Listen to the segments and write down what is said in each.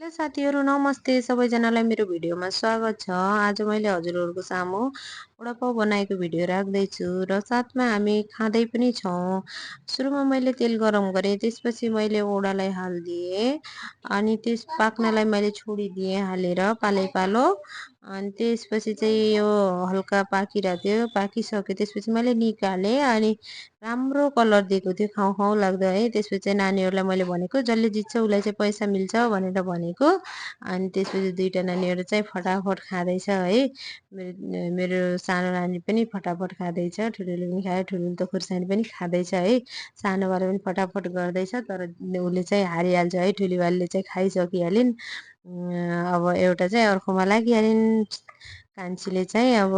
Hello साथीहरू नमस्ते सबैजनालाई मेरो भिडियोमा स्वागत छ। आज मैले हजुरहरूको सामु वडापाउ बनाएको भिडियो राख्दैछु र साथमा हामी खाँदै पनि छौँ। सुरुमा मैले तेल गरम गरेँ, त्यसपछि मैले ओडालाई हालिदिएँ अनि त्यस पाक्नलाई मैले छोडिदिएँ हालेर पालैपालो। अनि त्यसपछि चाहिँ यो हल्का पाकिरहेको थियो, पाकिसक्यो त्यसपछि मैले निकालेँ अनि राम्रो कलर दिएको थियो, खाउँ खाउँ लाग्दो है। त्यसपछि चाहिँ नानीहरूलाई मैले भनेको जसले जित्छ उसलाई चाहिँ पैसा मिल्छ भनेर भनेको। अनि त्यसपछि दुईटा नानीहरू चाहिँ फटाफट खाँदैछ है। मेरो सानो नानी पनि फटाफट खाँदैछ, ठुलोले पनि खायो, ठुलोले त खुर्सानी पनि खाँदैछ है। सानोबाट पनि फटाफट गर्दैछ, तर उसले चाहिँ हारिहाल्छ है, ठुलीवालीले चाहिँ खाइसकिहालिन्। अब एउटा चाहिँ अर्कोमा लागिहालिन्। कान्छीले चाहिँ अब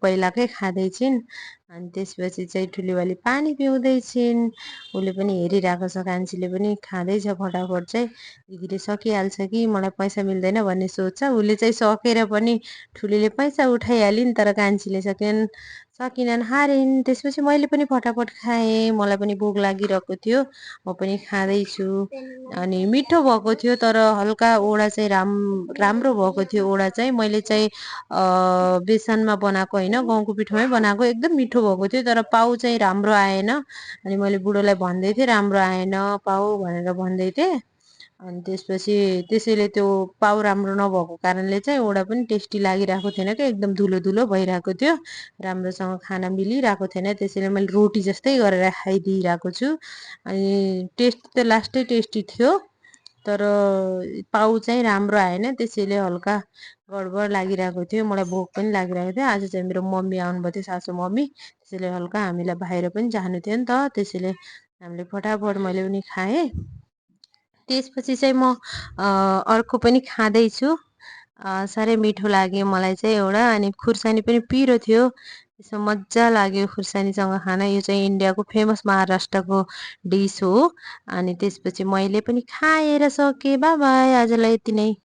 पहिलाकै खाँदैछिन्। अनि त्यसपछि चाहिँ ठुलीवाली पानी पिउँदैछिन्। उसले पनि हेरिरहेको छ, कान्छीले पनि खाँदैछ फटाफट चाहिँ। दिदीले सकिहाल्छ कि मलाई पैसा मिल्दैन भन्ने सोच्छ। उसले चाहिँ सकेर पनि ठुलीले पैसा उठाइहालिन्, तर कान्छीले सकिनन्, हारिन्। त्यसपछि मैले पनि फटाफट खाएँ, मलाई पनि भोक लागिरहेको थियो, म पनि खाँदैछु। अनि मिठो भएको थियो, तर हल्का ओडा चाहिँ राम्रो भएको थियो। ओडा चाहिँ मैले चाहिँ बेसनमा बनाएको होइन, गहुँको पिठोमै बनाएको, एकदम मिठो भएको थियो। तर पाउ चाहिँ राम्रो आएन। अनि मैले बुढोलाई भन्दै थिएँ राम्रो आएन पाउ भनेर भन्दै थिएँ। अनि त्यसपछि त्यसैले त्यो पाउ राम्रो नभएको कारणले चाहिँ ओडा पनि टेस्टी लागिरहेको थिएन क्या, एकदम धुलो धुलो भइरहेको थियो, राम्रोसँग खाना मिलिरहेको थिएन। त्यसैले मैले रोटी जस्तै गरेर खाइदिइरहेको छु। अनि टेस्ट त लास्टै टेस्टी थियो, तर पाउ चाहिँ राम्रो आएन, त्यसैले हल्का गडबड लागिरहेको थियो। मलाई भोक पनि लागिरहेको थियो। आज चाहिँ मेरो मम्मी आउनुभएको थियो, सासू मम्मी, त्यसैले हल्का हामीलाई बाहिर पनि जानु थियो नि त, त्यसैले हामीले फटाफट मैले पनि खाएँ। त्यसपछि चाहिँ म अर्को पनि खाँदैछु। साह्रै मिठो लाग्यो मलाई चाहिँ एउटा। अनि खुर्सानी पनि पिरो थियो, त्यसमा मजा लाग्यो खुर्सानीसँग खान। यो चाहिँ इन्डियाको फेमस महाराष्ट्रको डिस हो। अनि त्यसपछि मैले पनि खाएर सकेँ। बाई बाई, आजलाई यति नै।